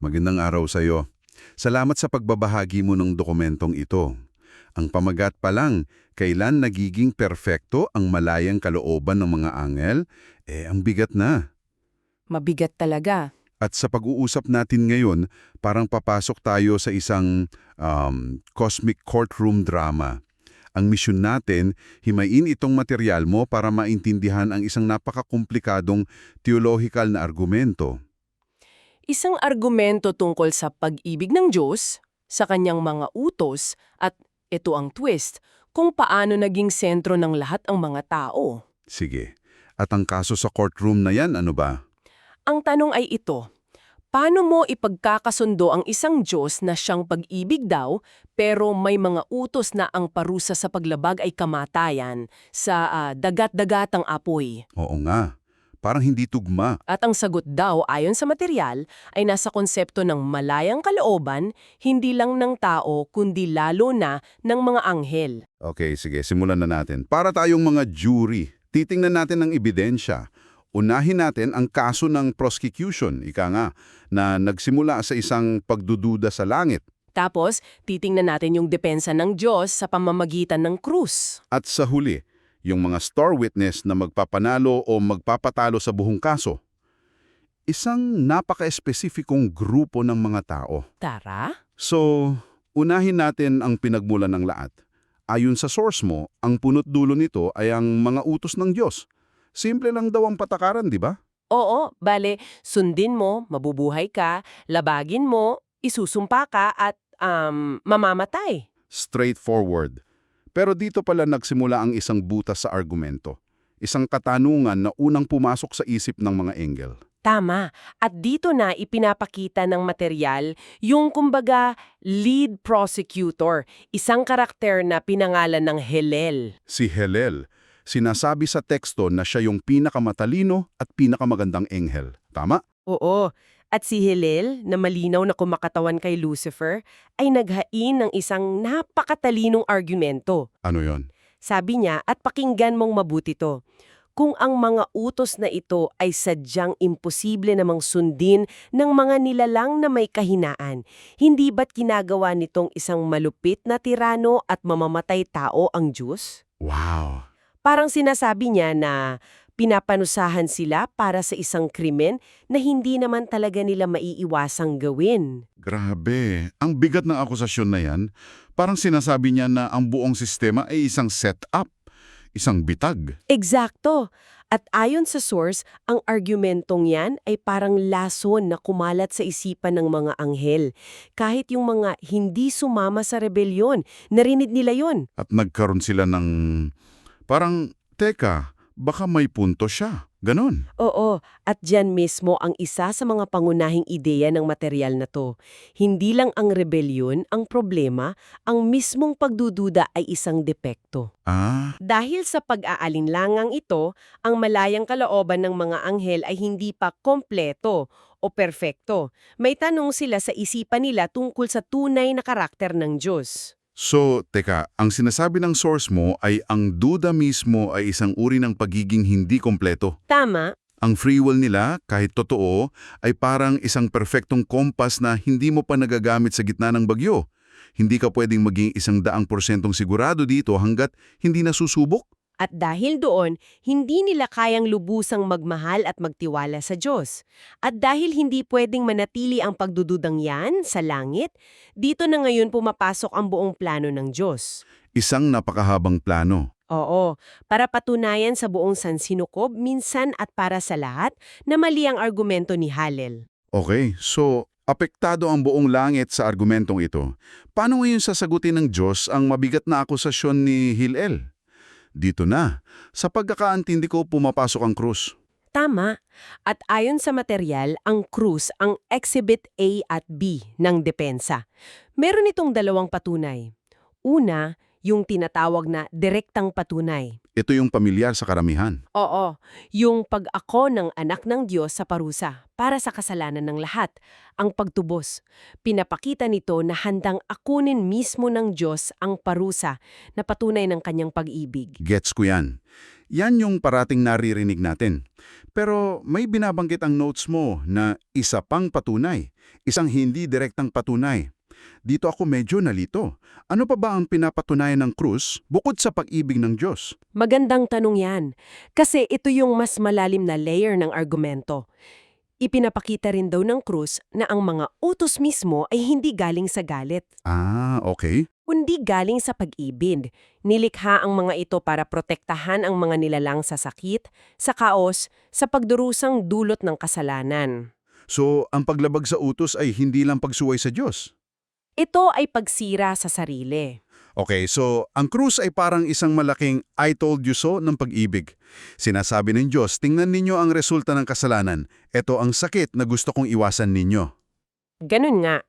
Magandang araw sa iyo. Salamat sa pagbabahagi mo ng dokumentong ito. Ang pamagat pa lang, kailan nagiging perpekto ang malayang kalooban ng mga angel? Ang bigat na. Mabigat talaga. At sa pag-uusap natin ngayon, parang papasok tayo sa isang cosmic courtroom drama. Ang misyon natin, himayin itong material mo para maintindihan ang isang napakakomplikadong theological na argumento. Isang argumento tungkol sa pag-ibig ng Diyos, sa kanyang mga utos, at ito ang twist, kung paano naging sentro ng lahat ang mga tao. Sige. At ang kaso sa courtroom na yan, ano ba? Ang tanong ay ito, paano mo ipagkakasundo ang isang Diyos na siyang pag-ibig daw, pero may mga utos na ang parusa sa paglabag ay kamatayan sa dagat-dagatang apoy? Oo nga. Parang hindi tugma. At ang sagot daw ayon sa material ay nasa konsepto ng malayang kalooban, hindi lang ng tao kundi lalo na ng mga anghel. Okay, sige, simulan na natin. Para tayong mga jury, titingnan natin ang ebidensya. Unahin natin ang kaso ng prosecution, ika nga, na nagsimula sa isang pagdududa sa langit. Tapos, titingnan natin yung depensa ng Diyos sa pamamagitan ng krus. At sa huli, yung mga star witness na magpapanalo o magpapatalo sa buong kaso. Isang napaka-espesifikong grupo ng mga tao. Tara? So, unahin natin ang pinagmulan ng lahat. Ayon sa source mo, ang punot dulo nito ay ang mga utos ng Diyos. Simple lang daw ang patakaran, di ba? Oo, bale, sundin mo, mabubuhay ka, labagin mo, isusumpa ka at mamamatay. Straightforward. Pero dito pala nagsimula ang isang butas sa argumento. Isang katanungan na unang pumasok sa isip ng mga engel. Tama. At dito na ipinapakita ng material yung kumbaga lead prosecutor, isang karakter na pinangalan ng Helel. Si Helel, sinasabi sa teksto na siya yung pinakamatalino at pinakamagandang engel. Tama? Oo. At si Helel, na malinaw na kumakatawan kay Lucifer, ay naghain ng isang napakatalinong argumento. Ano yon? Sabi niya, at pakinggan mong mabuti to, kung ang mga utos na ito ay sadyang imposible namang sundin ng mga nilalang na may kahinaan, hindi ba't ginagawa nitong isang malupit na tirano at mamamatay tao ang Diyos? Wow! Parang sinasabi niya na pinapanusahan sila para sa isang krimen na hindi naman talaga nila maiiwasang gawin. Grabe, ang bigat ng akusasyon na yan, parang sinasabi niya na ang buong sistema ay isang setup, isang bitag. Eksakto! At ayon sa source, ang argumentong yan ay parang lason na kumalat sa isipan ng mga anghel. Kahit yung mga hindi sumama sa rebelyon, narinig nila yon. At nagkaroon sila ng parang, teka, baka may punto siya. Ganon. Oo, at dyan mismo ang isa sa mga pangunahing ideya ng material na to. Hindi lang ang rebelyon ang problema, ang mismong pagdududa ay isang depekto. Ah, Dahil sa pag-aalinlangang ito, ang malayang kalooban ng mga anghel ay hindi pa kompleto o perpekto. May tanong sila sa isipan nila tungkol sa tunay na karakter ng Diyos. so, teka, ang sinasabi ng source mo ay ang duda mismo ay isang uri ng pagiging hindi kompleto. Tama? Ang free will nila, kahit totoo, ay parang isang perfectong kompas na hindi mo pa nagagamit sa gitna ng bagyo. Hindi ka pwedeng maging 100% sigurado dito hanggat hindi nasusubok. At dahil doon, hindi nila kayang lubusang magmahal at magtiwala sa Diyos. At dahil hindi pwedeng manatili ang pagdududang yan sa langit, dito na ngayon pumapasok ang buong plano ng Diyos. Isang napakahabang plano. Oo, para patunayan sa buong sansinukob minsan at para sa lahat na mali ang argumento ni Halel. Okay, so apektado ang buong langit sa argumentong ito. Paano ngayon sasagutin ng Diyos ang mabigat na akusasyon ni Hillel? Dito na, sa pagkakaantindi ko pumapasok ang krus. Tama. At ayon sa material, ang krus ang Exhibit A at B ng depensa. Meron itong dalawang patunay. Una, yung tinatawag na direktang patunay. Ito yung pamilyar sa karamihan. Oo, yung pag-ako ng anak ng Diyos sa parusa para sa kasalanan ng lahat, ang pagtubos. Pinapakita nito na handang akunin mismo ng Diyos ang parusa na patunay ng kanyang pag-ibig. Gets ko yan. Yan yung parating naririnig natin. Pero may binabanggit ang notes mo na isa pang patunay, isang hindi direktang patunay. Dito ako medyo nalito. Ano pa ba ang pinapatunayan ng krus bukod sa pag-ibig ng Diyos? Magandang tanong yan. Kasi ito yung mas malalim na layer ng argumento. Ipinapakita rin daw ng krus na ang mga utos mismo ay hindi galing sa galit, Ah, okay. kundi galing sa pag-ibig. Nilikha ang mga ito para protektahan ang mga nilalang sa sakit, sa kaos, sa pagdurusang dulot ng kasalanan. So, ang paglabag sa utos ay hindi lang pagsuway sa Diyos. Ito ay pagsira sa sarili. Okay, so ang krus ay parang isang malaking I told you so ng pag-ibig. Sinasabi ng Diyos, tingnan ninyo ang resulta ng kasalanan. Ito ang sakit na gusto kong iwasan ninyo. Ganun nga.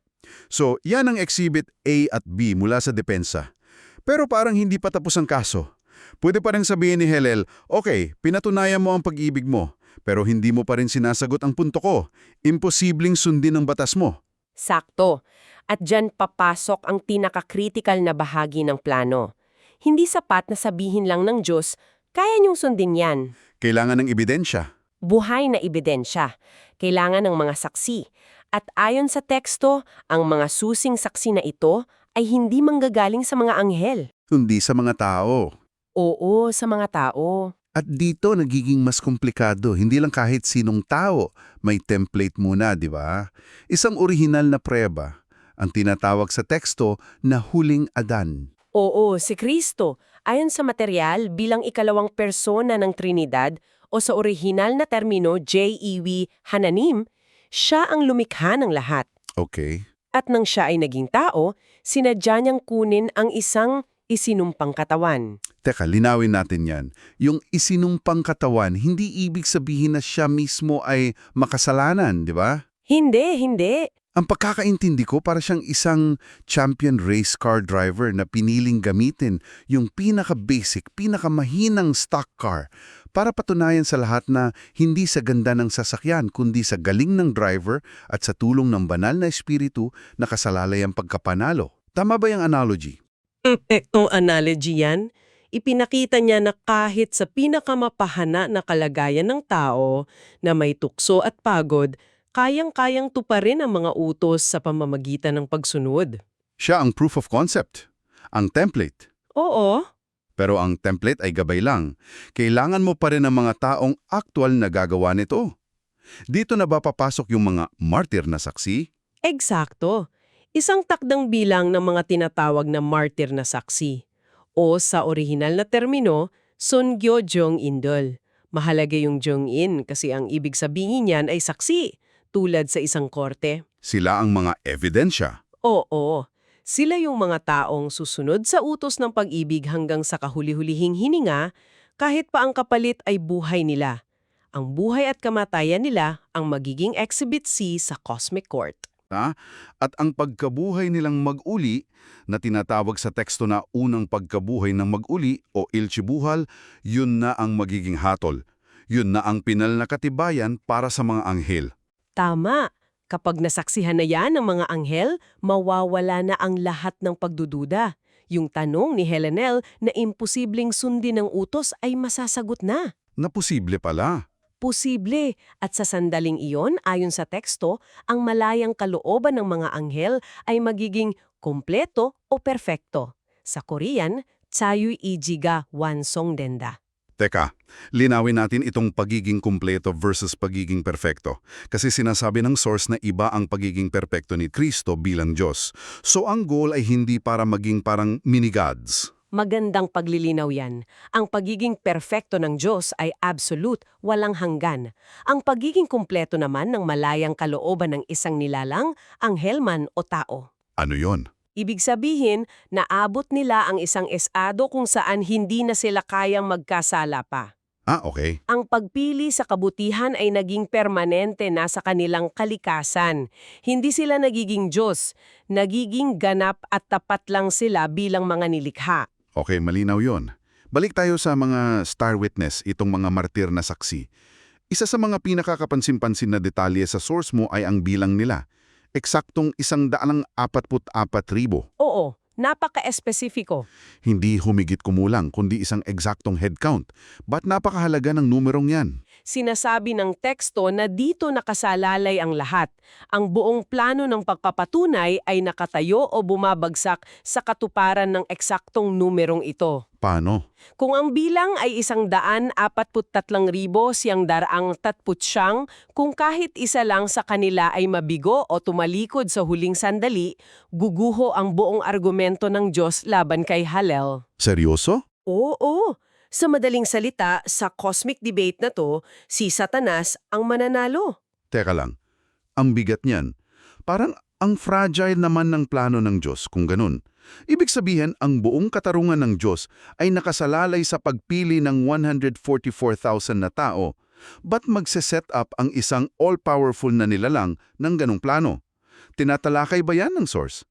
So, yan ang exhibit A at B mula sa depensa. Pero parang hindi pa tapos ang kaso. Pwede pa rin sabihin ni Helel, okay, pinatunayan mo ang pag-ibig mo, pero hindi mo pa rin sinasagot ang punto ko. Imposibleng sundin ang batas mo. Sakto. At dyan papasok ang pinaka-critical na bahagi ng plano. Hindi sapat na sabihin lang ng Diyos, kaya niyong sundin yan. Kailangan ng ebidensya. Buhay na ebidensya. Kailangan ng mga saksi. At ayon sa teksto, ang mga susing saksi na ito ay hindi manggagaling sa mga anghel. Kundi sa mga tao. Oo, sa mga tao. At dito nagiging mas komplikado, hindi lang kahit sinong tao. May template muna, di ba? Isang orihinal na preba, ang tinatawag sa teksto na huling Adan. Oo, si Kristo. Ayon sa material, bilang ikalawang persona ng Trinidad o sa orihinal na termino J.E.W. Hananim, siya ang lumikha ng lahat. Okay. At nang siya ay naging tao, sinadya niyang kunin ang isang isinumpang katawan. Teka, linawin natin yan. Yung isinumpang katawan, hindi ibig sabihin na siya mismo ay makasalanan, di ba? Hindi. Ang pagkakaintindi ko, para siyang isang champion race car driver na piniling gamitin yung pinaka-basic, pinaka-mahinang stock car para patunayan sa lahat na hindi sa ganda ng sasakyan kundi sa galing ng driver at sa tulong ng banal na espiritu nakasalalay ang pagkapanalo. Tama ba yung analogy? Perfectong analogy yan. Ipinakita niya na kahit sa pinakamapahana na kalagayan ng tao na may tukso at pagod, kayang-kayang tuparin ang mga utos sa pamamagitan ng pagsunod. Siya ang proof of concept, ang template. Oo. Pero ang template ay gabay lang. Kailangan mo pa rin ang mga taong aktual na gagawa nito. Dito na ba papasok yung mga martir na saksi? Eksakto. Isang takdang bilang ng mga tinatawag na martir na saksi. O sa orihinal na termino, Sungyo Jong Indol. Mahalaga yung Jong-in kasi ang ibig sabihin niyan ay saksi, tulad sa isang korte. Sila ang mga ebidensya. Oo, sila yung mga taong susunod sa utos ng pag-ibig hanggang sa kahuli-hulihing hininga kahit pa ang kapalit ay buhay nila. Ang buhay at kamatayan nila ang magiging Exhibit C sa Cosmic Court. At ang pagkabuhay nilang mag-uli na tinatawag sa teksto na unang pagkabuhay ng mag-uli o ilchibuhal, yun na ang magiging hatol. Yun na ang pinal na katibayan para sa mga anghel. Tama. Kapag nasaksihan na yan ng mga anghel, mawawala na ang lahat ng pagdududa. Yung tanong ni Helenel na imposibleng sundin ng utos ay masasagot na. Na posible pala. Posible. At sa sandaling iyon, ayon sa teksto, ang malayang kalooban ng mga anghel ay magiging kompleto o perfecto. Sa Korean, Chayuy Ijiga Wansong Denda. Teka, linawin natin itong pagiging kumpleto versus pagiging perfecto. Kasi sinasabi ng source na iba ang pagiging perfecto ni Kristo bilang Diyos. So ang goal ay hindi para maging parang mini-gods. Magandang paglilinaw yan. Ang pagiging perpekto ng Diyos ay absolute, walang hanggan. Ang pagiging kumpleto naman ng malayang kalooban ng isang nilalang, anghel man o tao. Ano yon? Ibig sabihin, naabot nila ang isang estado kung saan hindi na sila kayang magkasala pa. Okay. Ang pagpili sa kabutihan ay naging permanente na sa kanilang kalikasan. Hindi sila nagiging Diyos, nagiging ganap at tapat lang sila bilang mga nilikha. Okay, malinaw yon. Balik tayo sa mga star witness, itong mga martir na saksi. Isa sa mga pinakakapansin-pansin na detalye sa source mo ay ang bilang nila. Eksaktong 144,000. Oo, Napaka-espesifiko. Hindi humigit kumulang kundi isang eksaktong head count. Ba't napakahalaga ng numerong yan? Sinasabi ng teksto na dito nakasalalay ang lahat. Ang buong plano ng pagpapatunay ay nakatayo o bumabagsak sa katuparan ng eksaktong numerong ito. Paano? Kung ang bilang ay 143,939, kung kahit isa lang sa kanila ay mabigo o tumalikod sa huling sandali, guguho ang buong argumento ng Diyos laban kay Hallel. Seryoso? Oo. Sa madaling salita, sa cosmic debate na to, si Satanas ang mananalo. Teka lang, ang bigat niyan. Parang ang fragile naman ng plano ng Diyos kung ganun. Ibig sabihin, ang buong katarungan ng Diyos ay nakasalalay sa pagpili ng 144,000 na tao. Ba't magse-set up ang isang all-powerful na nilalang ng ganung plano? Tinatalakay ba yan ng source?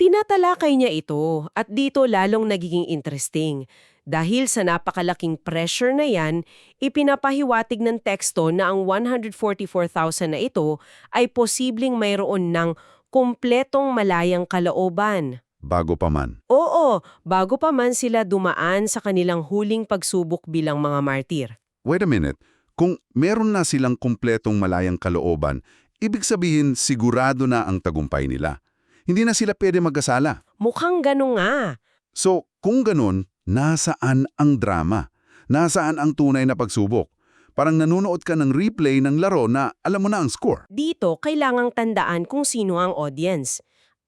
Tinatalakay niya ito at dito lalong nagiging interesting. Dahil sa napakalaking pressure na yan, ipinapahiwatig ng teksto na ang 144,000 na ito ay posibleng mayroon ng kumpletong malayang kalooban. Bago pa man. Oo, bago pa man sila dumaan sa kanilang huling pagsubok bilang mga martir. Wait a minute. Kung meron na silang kumpletong malayang kalooban, ibig sabihin sigurado na ang tagumpay nila. Hindi na sila pwede magkasala. Mukhang gano'n nga. So, kung ganun, nasaan ang drama? Nasaan ang tunay na pagsubok? Parang nanonood ka ng replay ng laro na alam mo na ang score. Dito, kailangang tandaan kung sino ang audience.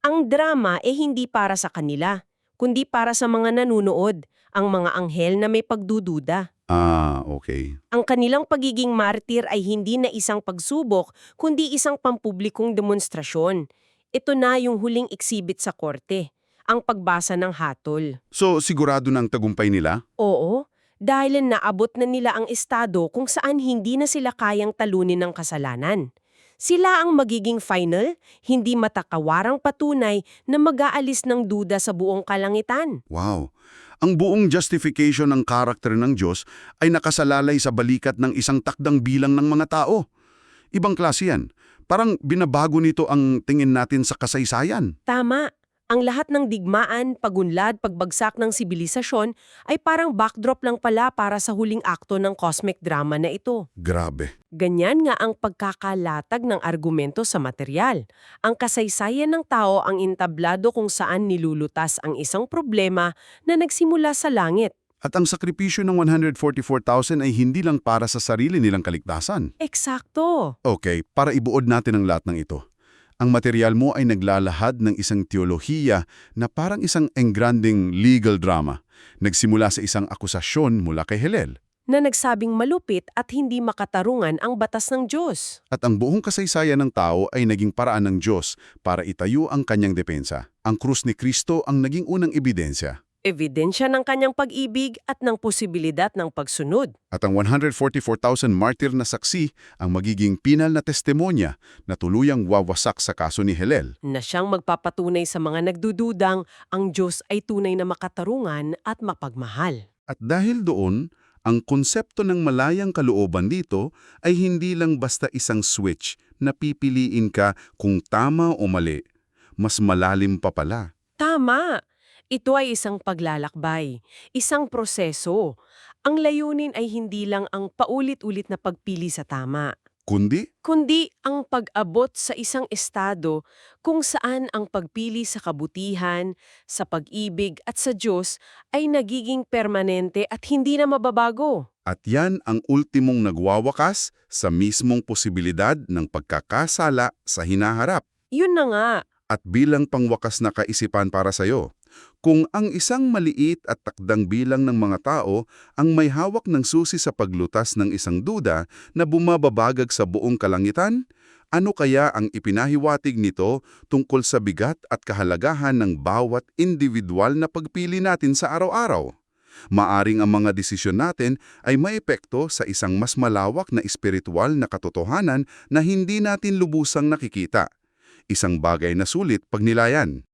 Ang drama hindi para sa kanila, kundi para sa mga nanunood, ang mga anghel na may pagdududa. Okay. Ang kanilang pagiging martir ay hindi na isang pagsubok, kundi isang pampublikong demonstrasyon. Ito na yung huling exhibit sa korte, ang pagbasa ng hatol. So, sigurado na ang tagumpay nila? Oo, dahil naabot na nila ang estado kung saan hindi na sila kayang talunin ng kasalanan. Sila ang magiging final, hindi matakawarang patunay na mag-aalis ng duda sa buong kalangitan. Wow. Ang buong justification ng karakter ng Diyos ay nakasalalay sa balikat ng isang takdang bilang ng mga tao. Ibang klase yan. Parang binabago nito ang tingin natin sa kasaysayan. Tama. Ang lahat ng digmaan, pagunlad, pagbagsak ng sibilisasyon ay parang backdrop lang pala para sa huling akto ng cosmic drama na ito. Grabe. Ganyan nga ang pagkakalatag ng argumento sa material. Ang kasaysayan ng tao ang entablado kung saan nilulutas ang isang problema na nagsimula sa langit. At ang sakripisyo ng 144,000 ay hindi lang para sa sarili nilang kaligtasan. Eksakto. Okay, para ibuod natin ang lahat ng ito. Ang material mo ay naglalahad ng isang teolohiya na parang isang engranding legal drama. Nagsimula sa isang akusasyon mula kay Hallel. Na nagsabing malupit at hindi makatarungan ang batas ng Diyos. At ang buong kasaysayan ng tao ay naging paraan ng Diyos para itayo ang kanyang depensa. Ang krus ni Kristo ang naging unang ebidensya. Ebidensya ng kanyang pag-ibig at ng posibilidad ng pagsunod. At ang 144,000 martir na saksi ang magiging pinal na testimonya na tuluyang wawasak sa kaso ni Hallel. Na siyang magpapatunay sa mga nagdududang ang Diyos ay tunay na makatarungan at mapagmahal. At dahil doon, ang konsepto ng malayang kalooban dito ay hindi lang basta isang switch na pipiliin ka kung tama o mali. Mas malalim pa pala. Tama! Ito ay isang paglalakbay, isang proseso. Ang layunin ay hindi lang ang paulit-ulit na pagpili sa tama, kundi ang pag-abot sa isang estado kung saan ang pagpili sa kabutihan, sa pag-ibig at sa Diyos ay nagiging permanente at hindi na mababago. At yan ang ultimong nagwawakas sa mismong posibilidad ng pagkakasala sa hinaharap. Yun na nga. At bilang pangwakas na kaisipan para sa'yo, kung ang isang maliit at takdang bilang ng mga tao ang may hawak ng susi sa paglutas ng isang duda na bumababagag sa buong kalangitan, ano kaya ang ipinahiwatig nito tungkol sa bigat at kahalagahan ng bawat individual na pagpili natin sa araw-araw? Maaring ang mga desisyon natin ay maepekto sa isang mas malawak na espiritual na katotohanan na hindi natin lubusang nakikita. Isang bagay na sulit pag nilayan.